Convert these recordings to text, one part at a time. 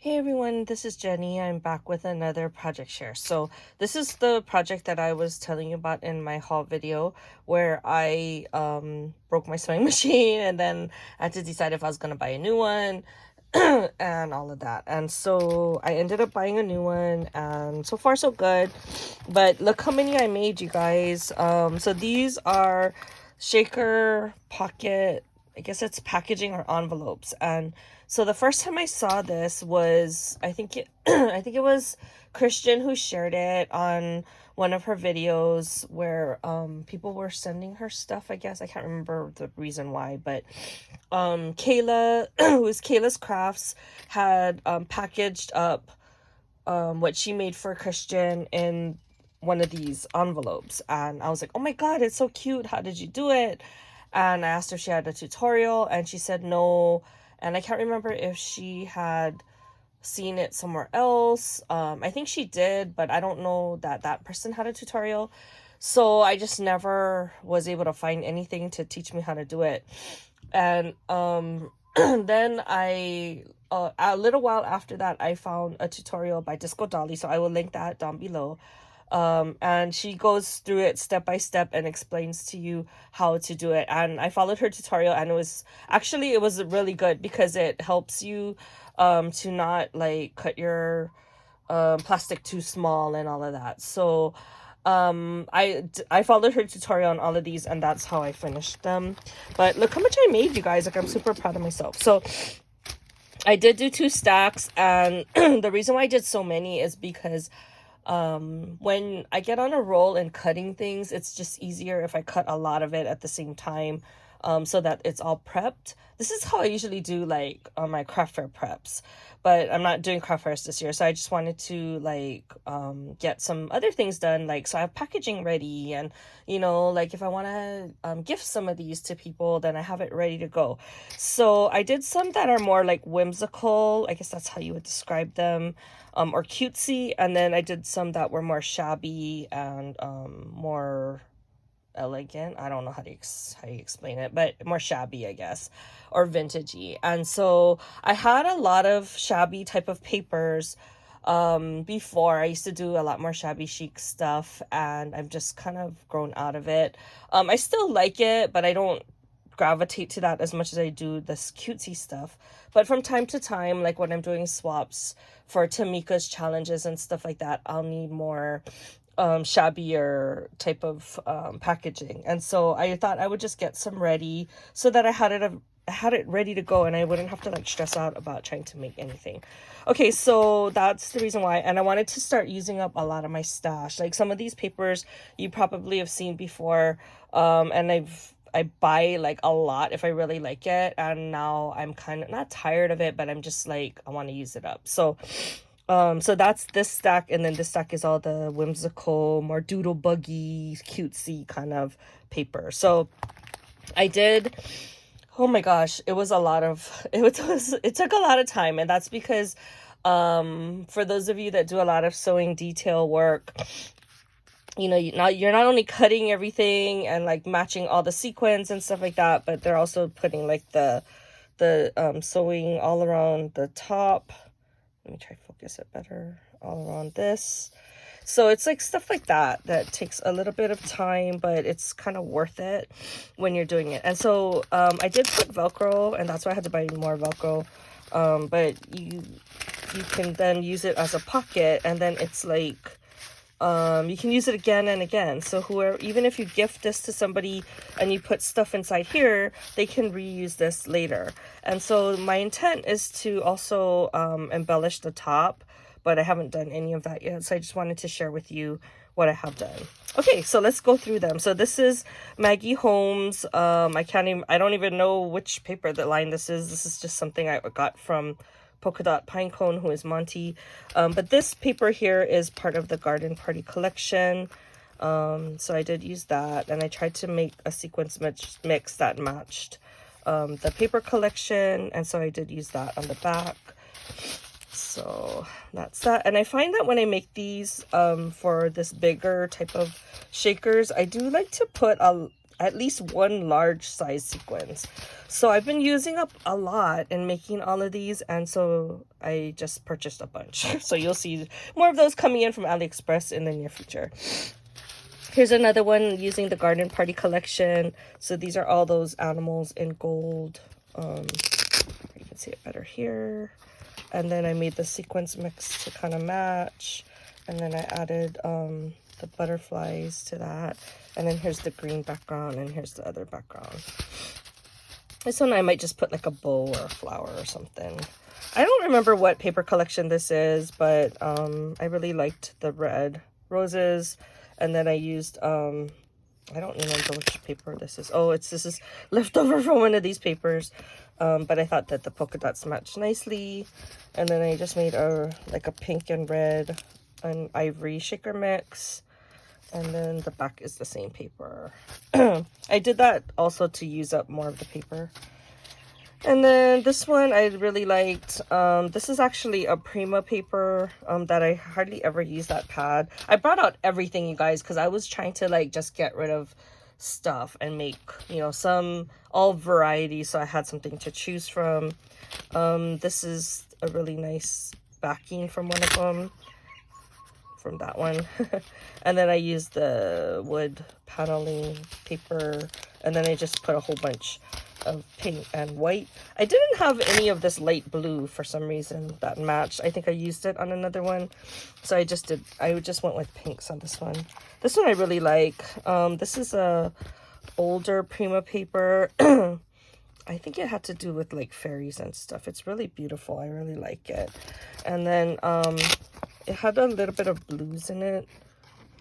Hey everyone, this is Jenny. I'm back with another project share. So this is the project that I was telling you about in my haul video where I broke my sewing machine and then I had to decide if I was going to buy a new one and all of that. And so I ended up buying a new one and so far so good. But look how many I made, you guys. So these are shaker pocket, I guess it's packaging or envelopes. And so the first time I saw this was, I think it I think it was Christian who shared it on one of her videos where people were sending her stuff, I guess. I can't remember the reason why, but Kayla, who's Kayla's Crafts, had packaged up what she made for Christian in one of these envelopes. And I was like, oh my God, it's so cute. How did you do it? And I asked her if she had a tutorial and she said no. And I can't remember if she had seen it somewhere else. I think she did, but I don't know that that person had a tutorial. So I just never was able to find anything to teach me how to do it. And then a little while after that, I found a tutorial by Disco Dolly, so I will link that down below. And she goes through it step by step and explains to you how to do it. And I followed her tutorial, and it was really good because it helps you to not like cut your plastic too small and all of that. So I followed her tutorial on all of these, and that's how I finished them. But look how much I made, you guys. Like, I'm super proud of myself. So I did do 2 stacks, and the reason why I did so many is because when I get on a roll and cutting things, it's just easier if I cut a lot of it at the same time, so that it's all prepped. This is how I usually do like on my craft fair preps, but I'm not doing craft fairs this year, so I just wanted to like get some other things done, like so I have packaging ready, and like if I want to gift some of these to people, then I have it ready to go. So I did some that are more like whimsical, I guess that's how you would describe them, or cutesy, and then I did some that were more shabby and more elegant. I don't know how you explain it, but more shabby, I guess, or vintagey. And so I had a lot of shabby type of papers before. I used to do a lot more shabby chic stuff, and I've just kind of grown out of it. I still like it, but I don't gravitate to that as much as I do this cutesy stuff. But from time to time, like when I'm doing swaps for Tamika's challenges and stuff like that, I'll need more shabbier type of packaging. And so I thought I would just get some ready so that I had it ready to go and I wouldn't have to like stress out about trying to make anything. Okay, so that's the reason why. And I wanted to start using up a lot of my stash. Like some of these papers you probably have seen before, and I buy like a lot if I really like it, and now I'm kind of not tired of it, but I'm just like I want to use it up. So that's this stack, and then this stack is all the whimsical, more doodle buggy, cutesy kind of paper. So I did, oh my gosh, it took a lot of time, and that's because for those of you that do a lot of sewing detail work, you're not only cutting everything and like matching all the sequins and stuff like that, but they're also putting like the sewing all around the top. Let me try to focus it better. All around this. So it's like stuff like that takes a little bit of time, but it's kind of worth it when you're doing it. And so I did put Velcro, and that's why I had to buy more Velcro. But you can then use it as a pocket, and then it's like you can use it again and again. So even if you gift this to somebody and you put stuff inside here, they can reuse this later. And so my intent is to also embellish the top, but I haven't done any of that yet. So I just wanted to share with you what I have done. Okay, so let's go through them. So this is Maggie Holmes. I don't even know which paper the line this is. This is just something I got from Polka Dot Pinecone, who is Monty. But this paper here is part of the Garden Party collection. So I did use that, and I tried to make a sequence mix that matched the paper collection, and so I did use that on the back. So that's that. And I find that when I make these for this bigger type of shakers, I do like to put at least one large size sequins. So I've been using up a lot in making all of these, and so I just purchased a bunch. So you'll see more of those coming in from AliExpress in the near future. Here's another one using the Garden Party collection. So these are all those animals in gold. You can see it better here. And then I made the sequins mix to kind of match. And then I added the butterflies to that. And then here's the green background, and here's the other background. This one I might just put like a bow or a flower or something. I don't remember what paper collection this is, but I really liked the red roses. And then I used, I don't remember which paper this is. Oh, this is leftover from one of these papers. But I thought that the polka dots matched nicely. And then I just made like a pink and red and ivory shaker mix. And then the back is the same paper. I did that also to use up more of the paper. And then this one I really liked. This is actually a Prima paper that I hardly ever use that pad. I brought out everything, you guys, because I was trying to like just get rid of stuff and make, you know, all variety, so I had something to choose from. This is a really nice backing from one of them, from that one. And then I used the wood paneling paper, and then I just put a whole bunch of pink and white. I didn't have any of this light blue for some reason that matched. I think I used it on another one, so I just went with pinks on this one. This one I really like. This is a older Prima paper. I think it had to do with like fairies and stuff. It's really beautiful. I really like it. And then it had a little bit of blues in it.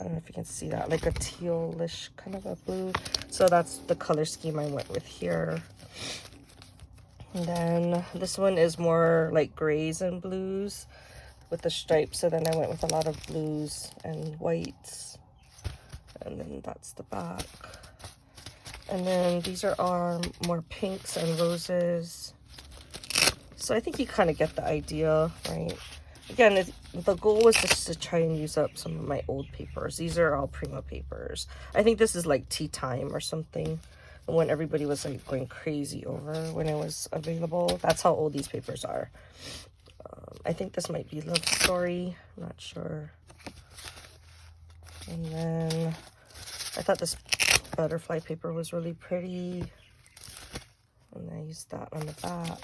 I don't know if you can see that, like a tealish kind of a blue. So that's the color scheme I went with here. And then this one is more like grays and blues with the stripes. So then I went with a lot of blues and whites. And then that's the back. And then these are our more pinks and roses. So I think you kind of get the idea, right? Again, the goal was just to try and use up some of my old papers. These are all Prima papers. I think this is like tea time or something, when everybody was like going crazy over when it was available. That's how old these papers are. I think this might be Love Story. I'm not sure. And then I thought this butterfly paper was really pretty. And I used that on the back.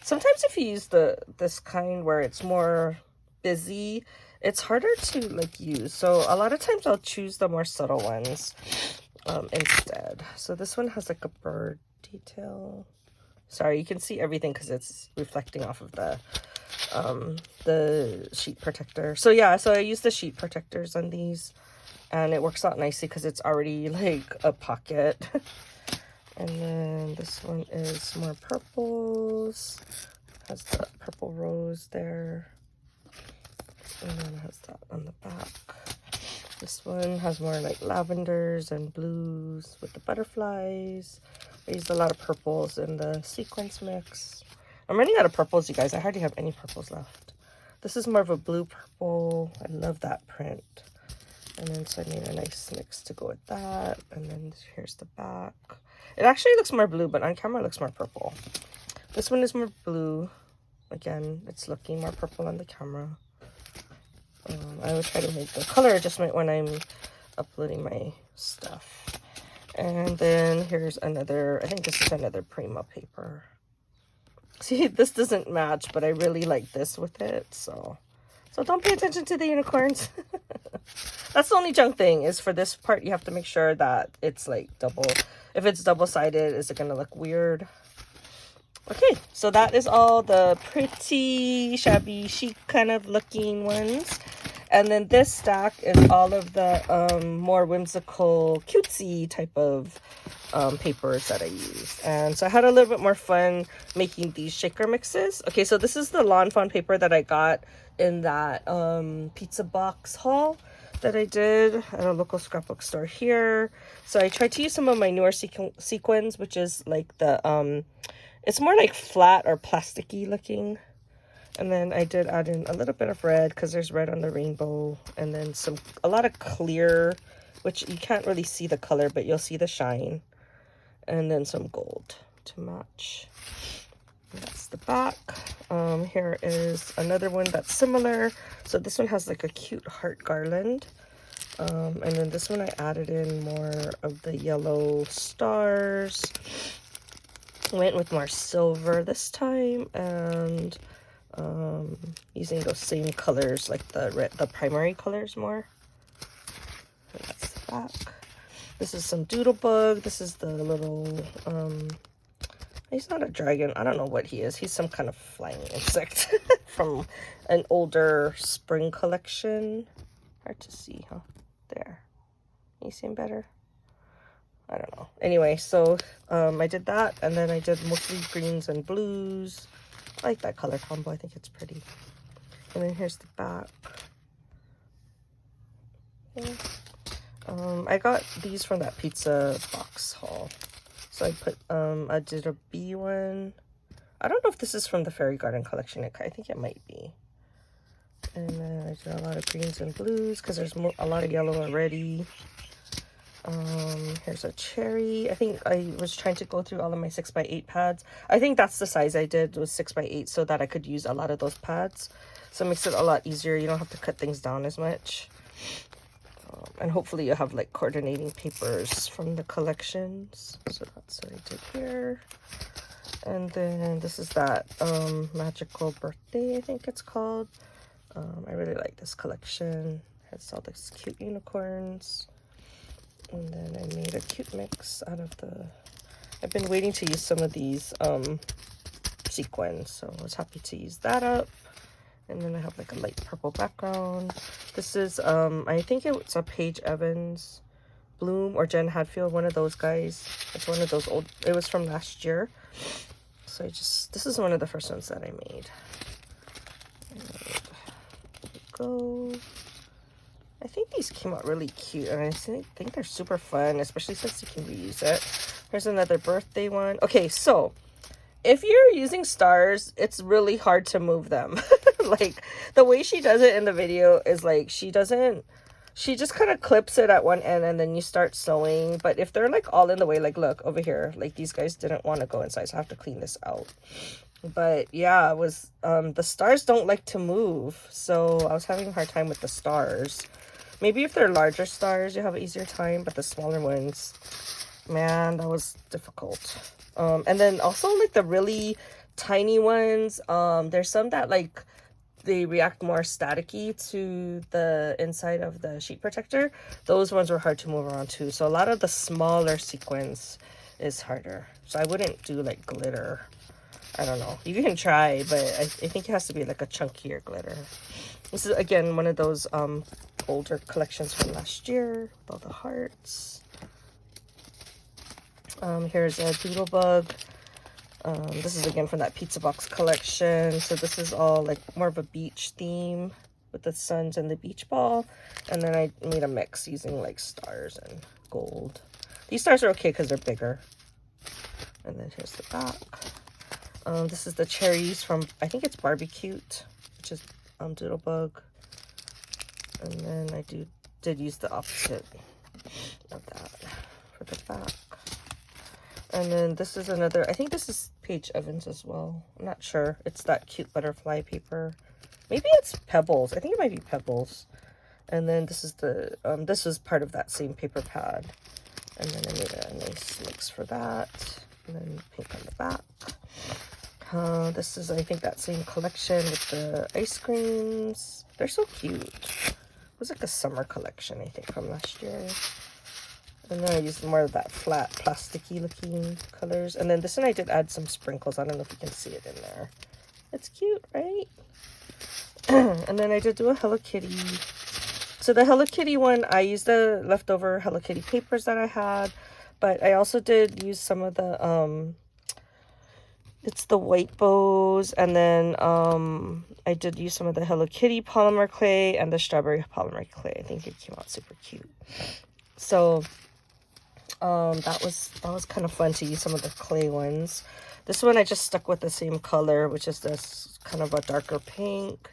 Sometimes if you use this kind where it's more busy, it's harder to like use. So a lot of times I'll choose the more subtle ones instead. So this one has like a bird detail. Sorry, you can see everything because it's reflecting off of the sheet protector. So yeah, so I use the sheet protectors on these, and it works out nicely because it's already like a pocket. And then this one is more purples. Has the purple rose there. And then it has that on the back. This one has more like lavenders and blues with the butterflies. I used a lot of purples in the sequence mix. I'm running out of purples, you guys. I hardly have any purples left. This is more of a blue purple. I love that print. And then so I made a nice mix to go with that. And then here's the back. It actually looks more blue, but on camera it looks more purple. This one is more blue. Again, it's looking more purple on the camera. I will try to make the color adjustment when I'm uploading my stuff. And then here's another, I think this is another Prima paper. See, this doesn't match, but I really like this with it. So don't pay attention to the unicorns. That's the only junk thing, is for this part, you have to make sure that it's like double. If it's double-sided, is it going to look weird? Okay, so that is all the pretty, shabby, chic kind of looking ones. And then this stack is all of the more whimsical, cutesy type of papers that I used. And so I had a little bit more fun making these shaker mixes. Okay, so this is the Lawn Fawn paper that I got in that pizza box haul that I did at a local scrapbook store here. So I tried to use some of my newer sequins, which is like the, it's more like flat or plasticky looking. And then I did add in a little bit of red because there's red on the rainbow. And then a lot of clear which you can't really see the color, but you'll see the shine. And then some gold to match. And that's the back. Here is another one that's similar. So this one has like a cute heart garland. And then this one I added in more of the yellow stars. Went with more silver this time, and using those same colors, like the primary colors more. So that's the back. This is some doodlebug. This is the little he's not a dragon. I don't know what he is. He's some kind of flying insect from an older spring collection. Hard to see, huh? There. Can you see him better? I don't know. Anyway, so I did that, and then I did mostly greens and blues. I like that color combo. I think it's pretty. And then here's the back. Okay. I got these from that pizza box haul. So I put, I did a bee one. I don't know if this is from the Fairy Garden collection. I think it might be. And then I did a lot of greens and blues because there's a lot of yellow already. Here's a cherry. I think I was trying to go through all of my 6x8 pads. I think that's the size I did, was 6x8, so that I could use a lot of those pads. So it makes it a lot easier. You don't have to cut things down as much. And hopefully you have like coordinating papers from the collections. So that's what I did here. And then this is that Magical Birthday, I think it's called. I really like this collection. It has all these cute unicorns. And then I made a cute mix out of the... I've been waiting to use some of these sequins, so I was happy to use that up. And then I have like a light purple background. This is, I think it's a Paige Evans Bloom or Jen Hadfield, one of those guys. It's one of those old, it was from last year. So this is one of the first ones that I made. And there we go. I think these came out really cute, and I think they're super fun, especially since you can reuse it. Here's another birthday one. Okay, so if you're using stars, it's really hard to move them. Like, the way she does it in the video is like, she just kind of clips it at one end and then you start sewing. But if they're like all in the way, like look over here, like these guys didn't want to go inside, so I have to clean this out. But yeah, it was, the stars don't like to move, so I was having a hard time with the stars. Maybe if they're larger stars, you have an easier time, but the smaller ones, man, that was difficult. And then also like the really tiny ones, there's some that like they react more staticky to the inside of the sheet protector. Those ones were hard to move around too. So a lot of the smaller sequins is harder. So I wouldn't do like glitter. I don't know. You can try, but I think it has to be like a chunkier glitter. This is again one of those older collections from last year with all the hearts. Here's a doodlebug. This is again from that pizza box collection. So this is all like more of a beach theme with the suns and the beach ball. And then I made a mix using like stars and gold. These stars are okay because they're bigger. And then here's the back. This is the cherries from, I think it's Barbecue, which is doodlebug. And then I did use the opposite of that for the back. And then this is another, I think this is Paige Evans as well. I'm not sure. It's that cute butterfly paper. Maybe it's Pebbles. I think it might be Pebbles. And then this is the, this was part of that same paper pad. And then I made a nice mix for that. And then pink on the back. This is, I think, that same collection with the ice creams. They're so cute. It was like a summer collection, I think, from last year. And then I used more of that flat, plasticky looking colors. And then this one I did add some sprinkles. I don't know if you can see it in there. It's cute, right? And then I did do a Hello Kitty. So the Hello Kitty one, I used the leftover Hello Kitty papers that I had. But I also did use some of the, it's the white bows. And then I did use some of the Hello Kitty polymer clay and the strawberry polymer clay. I think it came out super cute. So that was kind of fun to use some of the clay ones. This one I just stuck with the same color, which is this kind of a darker pink.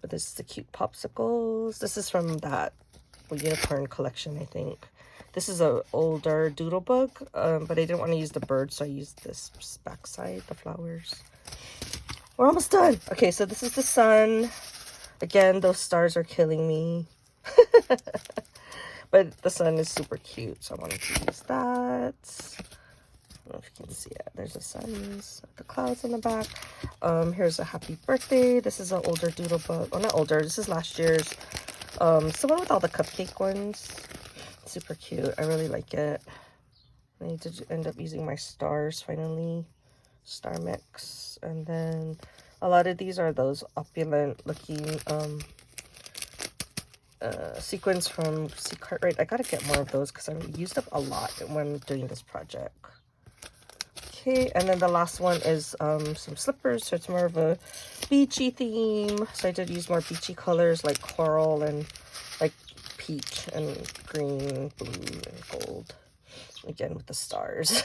But this is the cute popsicles. This is from that unicorn collection, I think. This is an older doodle bug, but I didn't want to use the bird, so I used this backside, the flowers. We're almost done. Okay, so this is the sun. Again, those stars are killing me. But the sun is super cute, so I wanted to use that. I don't know if you can see it. There's the suns, the clouds in the back. Here's a happy birthday. This is an older doodle bug. Oh, not older. This is last year's. It's the one with all the cupcake ones. Super cute. I really like it. I need to end up using my stars finally. Star mix. And then a lot of these are those opulent looking sequins from Secret. Right, I gotta get more of those because I used up a lot when doing this project. Okay, and then the last one is some slippers, so it's more of a beachy theme. So I did use more beachy colors like coral and like peach and green, blue, and gold. Again with the stars.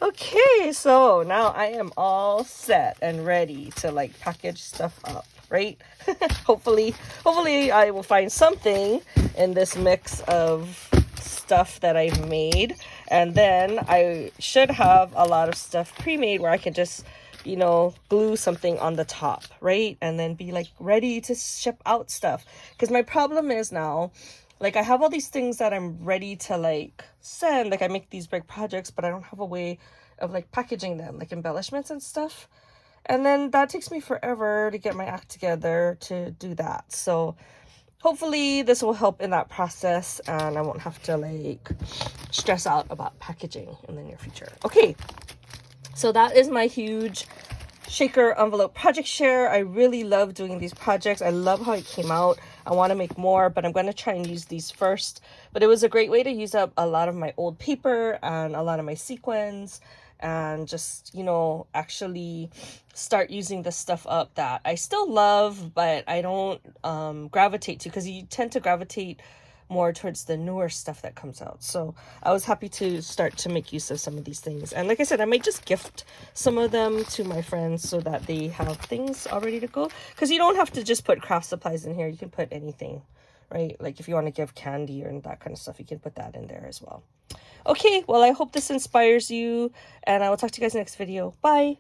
Okay, so now I am all set and ready to like package stuff up, right? Hopefully I will find something in this mix of stuff that I've made, and then I should have a lot of stuff pre-made where I can just, you know, glue something on the top, right? And then be like ready to ship out stuff. Because my problem is now, like, I have all these things that I'm ready to like send. Like, I make these big projects, but I don't have a way of like packaging them, like embellishments and stuff. And then that takes me forever to get my act together to do that. So hopefully this will help in that process and I won't have to like stress out about packaging in the near future. Okay, so that is my huge shaker envelope project share. I really love doing these projects. I love how it came out. I want to make more, but I'm going to try and use these first. But it was a great way to use up a lot of my old paper and a lot of my sequins, and just, you know, actually start using the stuff up that I still love, but I don't gravitate to, because you tend to gravitate more towards the newer stuff that comes out. So I was happy to start to make use of some of these things. And like I said, I might just gift some of them to my friends so that they have things all ready to go. Because you don't have to just put craft supplies in here. You can put anything, right? Like if you want to give candy or that kind of stuff, you can put that in there as well. Okay, well, I hope this inspires you, and I will talk to you guys next video. Bye!